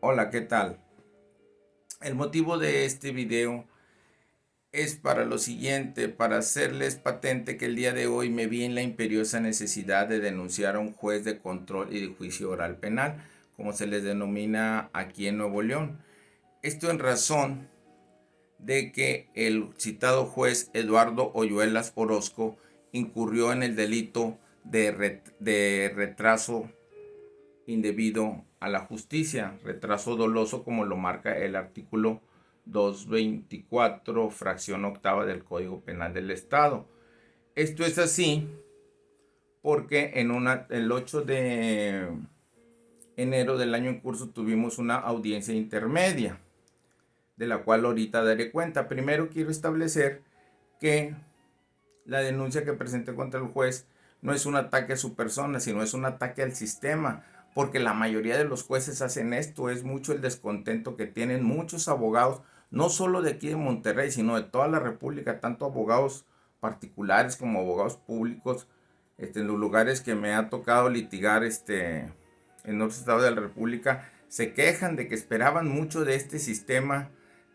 Hola, ¿qué tal? El motivo de este video es para lo siguiente, para hacerles patente que el día de hoy me vi en la imperiosa necesidad de denunciar a un juez de control y de juicio oral penal, como se les denomina aquí en Nuevo León. Esto en razón de que el citado juez Eduardo Oyuelas Orozco incurrió en el delito de retraso indebido a la justicia, retraso doloso como lo marca el artículo 224, fracción octava del Código Penal del Estado. Esto es así porque el 8 de enero del año en curso tuvimos una audiencia intermedia, de la cual ahorita daré cuenta. Primero quiero establecer que la denuncia que presenté contra el juez no es un ataque a su persona, sino es un ataque al sistema, porque la mayoría de los jueces hacen esto. Es mucho el descontento que tienen muchos abogados, no solo de aquí de Monterrey, sino de toda la República, tanto abogados particulares como abogados públicos, en los lugares que me ha tocado litigar, en otros estados de la República, se quejan de que esperaban mucho de este sistema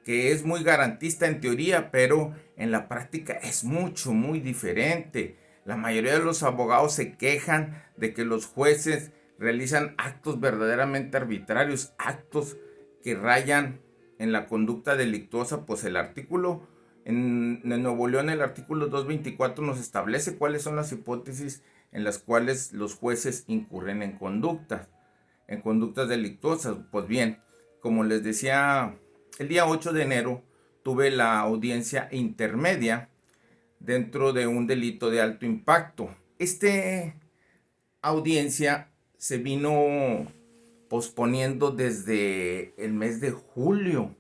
que es muy garantista en teoría, pero en la práctica es muy diferente. La mayoría de los abogados se quejan de que los jueces realizan actos verdaderamente arbitrarios, actos que rayan en la conducta delictuosa. Pues el artículo en Nuevo León, el artículo 224 nos establece cuáles son las hipótesis en las cuales los jueces incurren en conductas delictuosas. Pues bien, como les decía, el día 8 de enero tuve la audiencia intermedia dentro de un delito de alto impacto. Esta audiencia se vino posponiendo desde el mes de julio.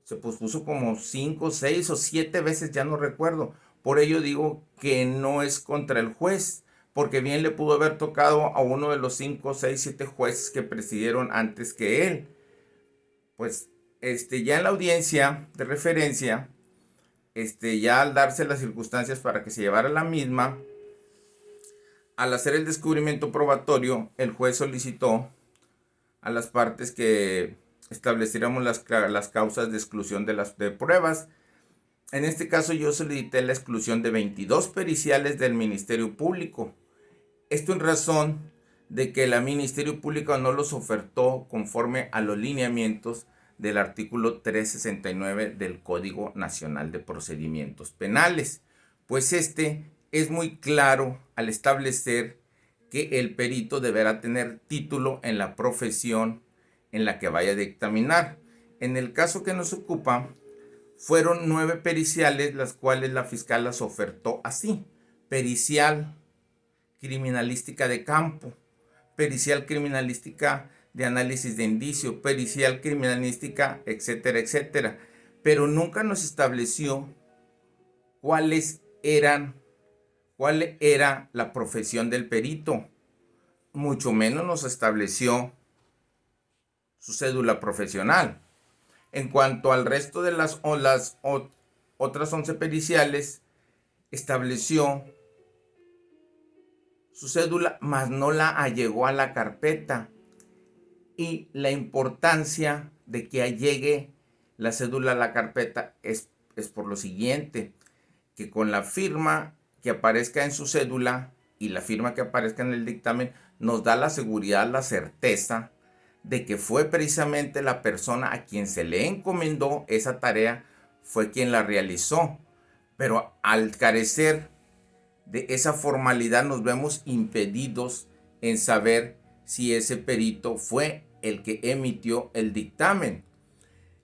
Se pospuso como 5, 6 o 7 veces, ya no recuerdo. Por ello digo que no es contra el juez, porque bien le pudo haber tocado a uno de los 5, 6, 7 jueces que presidieron antes que él. Pues ya en la audiencia de referencia, ya al darse las circunstancias para que se llevara la misma, al hacer el descubrimiento probatorio, el juez solicitó a las partes que estableciéramos las causas de exclusión de pruebas. En este caso yo solicité la exclusión de 22 periciales del Ministerio Público. Esto en razón de que el Ministerio Público no los ofertó conforme a los lineamientos del artículo 369 del Código Nacional de Procedimientos Penales, pues es muy claro al establecer que el perito deberá tener título en la profesión en la que vaya a dictaminar. En el caso que nos ocupa, fueron 9 periciales, las cuales la fiscal las ofertó así: pericial criminalística de campo, pericial criminalística de análisis de indicio, pericial criminalística, etcétera, etcétera. Pero nunca nos estableció cuáles eran, cuál era la profesión del perito. Mucho menos nos estableció su cédula profesional. En cuanto al resto de las otras 11 periciales, estableció su cédula, mas no la allegó a la carpeta. Y la importancia de que llegue la cédula a la carpeta es por lo siguiente: que con la firma que aparezca en su cédula y la firma que aparezca en el dictamen nos da la seguridad, la certeza de que fue precisamente la persona a quien se le encomendó esa tarea, fue quien la realizó. Pero al carecer de esa formalidad nos vemos impedidos en saber si ese perito fue el que emitió el dictamen.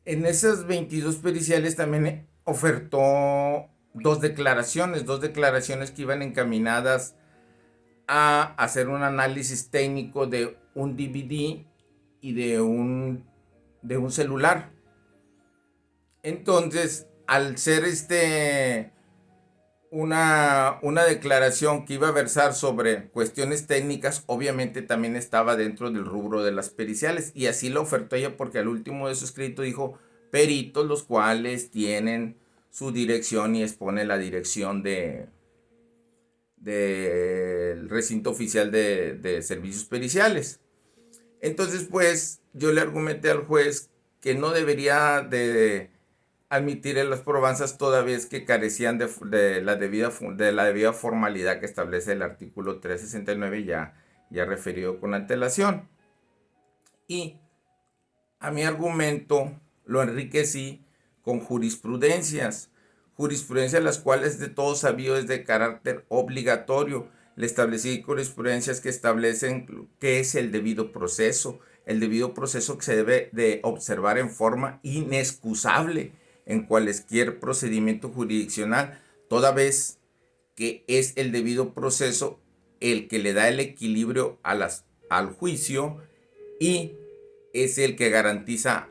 En esas 22 periciales también ofertó dos declaraciones que iban encaminadas a hacer un análisis técnico de un DVD y de un celular. Entonces, al ser una declaración que iba a versar sobre cuestiones técnicas, obviamente también estaba dentro del rubro de las periciales, y así lo ofertó ella, porque al último de su escrito dijo peritos los cuales tienen su dirección, y expone la dirección del recinto oficial de servicios periciales. Entonces, pues, yo le argumenté al juez que no debería de admitir las probanzas toda vez que carecían de la debida formalidad que establece el artículo 369 ya referido con antelación. Y a mi argumento lo enriquecí con jurisprudencias las cuales de todo sabido es de carácter obligatorio. Le establecí jurisprudencias que establecen qué es el debido proceso que se debe de observar en forma inexcusable en cualquier procedimiento jurisdiccional, toda vez que es el debido proceso el que le da el equilibrio al juicio y es el que garantiza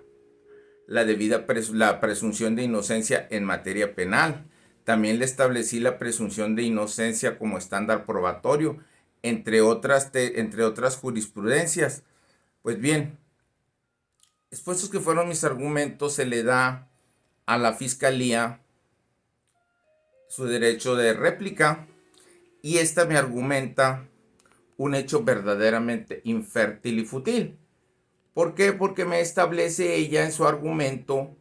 la presunción de inocencia en materia penal. También le establecí la presunción de inocencia como estándar probatorio, entre otras jurisprudencias. Pues bien, expuestos que fueron mis argumentos, se le da a la fiscalía su derecho de réplica y esta me argumenta un hecho verdaderamente infértil y fútil. ¿Por qué? Porque me establece ella en su argumento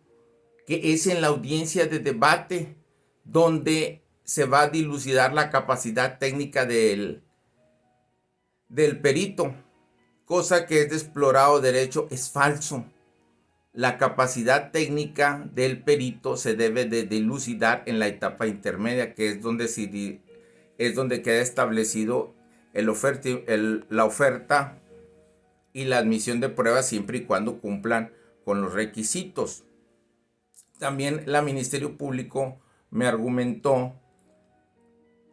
que es en la audiencia de debate donde se va a dilucidar la capacidad técnica del perito, cosa que es de explorado derecho, es falso. La capacidad técnica del perito se debe de dilucidar en la etapa intermedia, que es donde queda establecido la oferta y la admisión de pruebas siempre y cuando cumplan con los requisitos. También la Ministerio Público me argumentó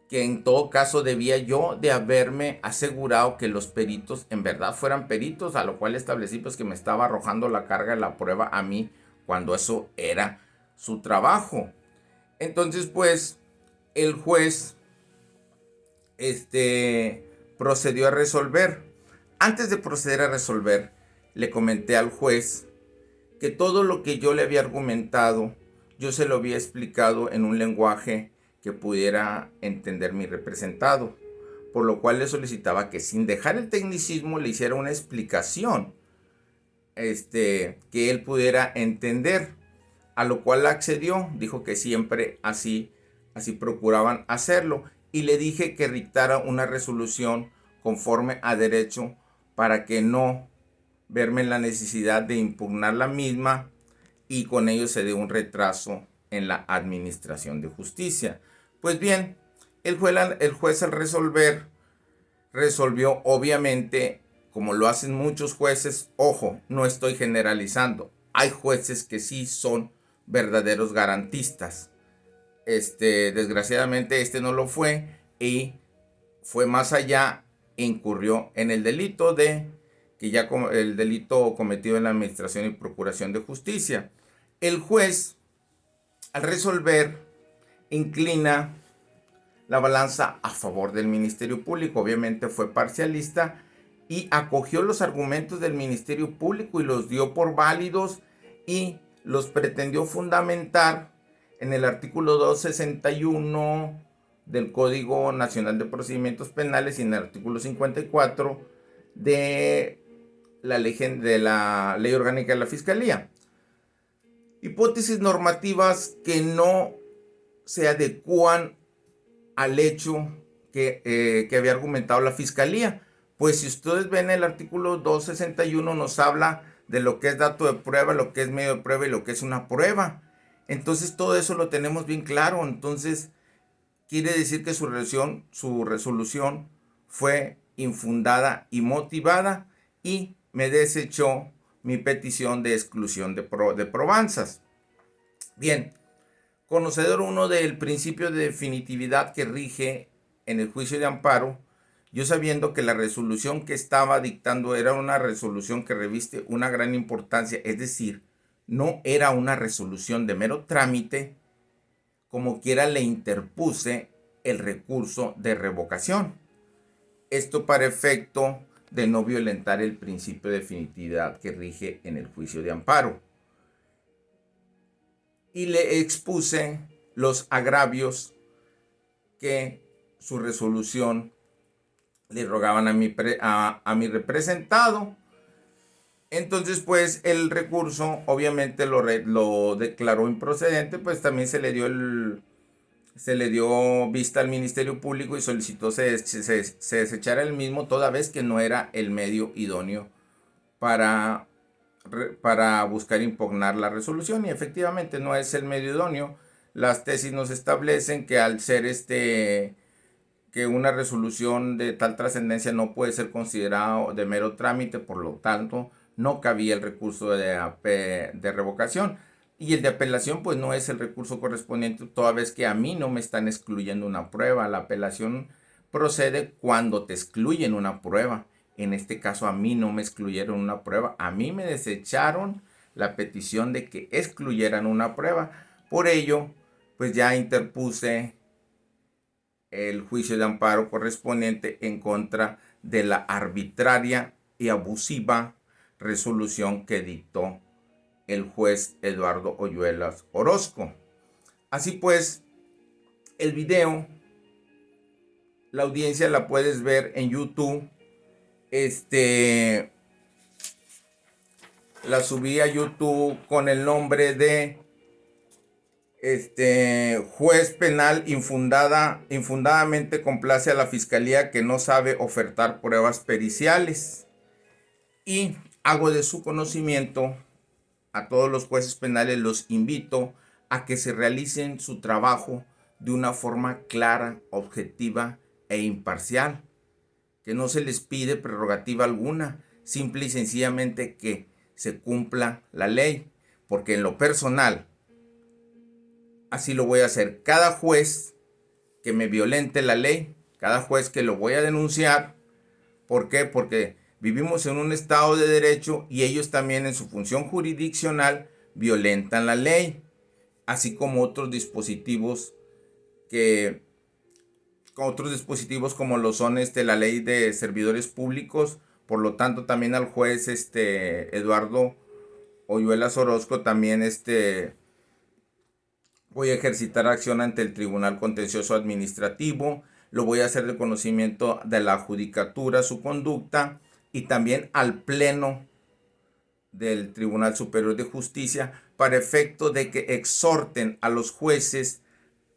que en todo caso debía yo de haberme asegurado que los peritos en verdad fueran peritos, a lo cual establecí pues que me estaba arrojando la carga de la prueba a mí cuando eso era su trabajo. Entonces pues el juez procedió a resolver. Antes de proceder a resolver, le comenté al juez que todo lo que yo le había argumentado, yo se lo había explicado en un lenguaje que pudiera entender mi representado, por lo cual le solicitaba que sin dejar el tecnicismo le hiciera una explicación que él pudiera entender, a lo cual accedió, dijo que siempre así procuraban hacerlo, y le dije que dictara una resolución conforme a derecho para que no verme en la necesidad de impugnar la misma y con ello se dé un retraso en la administración de justicia. Pues bien, el juez al resolvió obviamente, como lo hacen muchos jueces, ojo, no estoy generalizando, hay jueces que sí son verdaderos garantistas. Desgraciadamente no lo fue y fue más allá e incurrió en el delito el delito cometido en la administración y procuración de justicia. El juez, al resolver, inclina la balanza a favor del Ministerio Público. Obviamente fue parcialista y acogió los argumentos del Ministerio Público y los dio por válidos y los pretendió fundamentar en el artículo 261 del Código Nacional de Procedimientos Penales y en el artículo 54 de la Ley Orgánica de la Fiscalía. Hipótesis normativas que no se adecúan al hecho que había argumentado la Fiscalía. Pues si ustedes ven el artículo 261 nos habla de lo que es dato de prueba, lo que es medio de prueba y lo que es una prueba. Entonces todo eso lo tenemos bien claro. Entonces quiere decir que su resolución fue infundada y motivada y me desechó mi petición de exclusión de probanzas. Bien, conocedor uno del principio de definitividad que rige en el juicio de amparo, yo sabiendo que la resolución que estaba dictando era una resolución que reviste una gran importancia, es decir, no era una resolución de mero trámite, como quiera le interpuse el recurso de revocación. Esto para efecto de no violentar el principio de definitividad que rige en el juicio de amparo. Y le expuse los agravios que su resolución le rogaban a mi representado. Entonces, pues el recurso obviamente lo declaró improcedente, pues también se le dio vista al Ministerio Público y solicitó se desechara el mismo, toda vez que no era el medio idóneo para, para buscar impugnar la resolución, y efectivamente no es el medio idóneo. Las tesis nos establecen que al ser que una resolución de tal trascendencia no puede ser considerado de mero trámite, por lo tanto no cabía el recurso de revocación. Y el de apelación pues no es el recurso correspondiente, toda vez que a mí no me están excluyendo una prueba. La apelación procede cuando te excluyen una prueba. En este caso a mí no me excluyeron una prueba, a mí me desecharon la petición de que excluyeran una prueba. Por ello, pues ya interpuse el juicio de amparo correspondiente en contra de la arbitraria y abusiva resolución que dictó el juez Eduardo Oyuelas Orozco. Así pues, el video, la audiencia la puedes ver en YouTube. La subí a YouTube con el nombre de juez penal infundadamente complace a la fiscalía que no sabe ofertar pruebas periciales. Y hago de su conocimiento a todos los jueces penales, los invito a que se realicen su trabajo de una forma clara, objetiva e imparcial, que no se les pide prerrogativa alguna, simple y sencillamente que se cumpla la ley, porque en lo personal así lo voy a hacer. Cada juez que me violente la ley, cada juez que lo voy a denunciar. ¿Por qué? Porque vivimos en un estado de derecho y ellos también en su función jurisdiccional violentan la ley, así como otros dispositivos como lo son la ley de servidores públicos. Por lo tanto, también al juez Eduardo Oyuelas Orozco también voy a ejercitar acción ante el Tribunal Contencioso Administrativo. Lo voy a hacer de conocimiento de la Judicatura, su conducta, y también al Pleno del Tribunal Superior de Justicia, para efecto de que exhorten a los jueces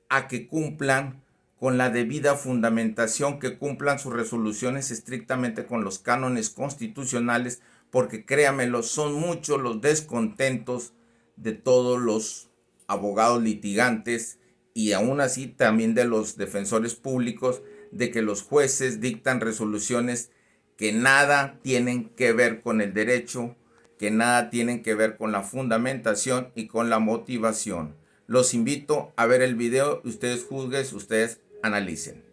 a que cumplan con la debida fundamentación, que cumplan sus resoluciones estrictamente con los cánones constitucionales, porque créanmelo, son muchos los descontentos de todos los abogados litigantes y aún así también de los defensores públicos, de que los jueces dictan resoluciones que nada tienen que ver con el derecho, que nada tienen que ver con la fundamentación y con la motivación. Los invito a ver el video, ustedes juzguen, ustedes analicen.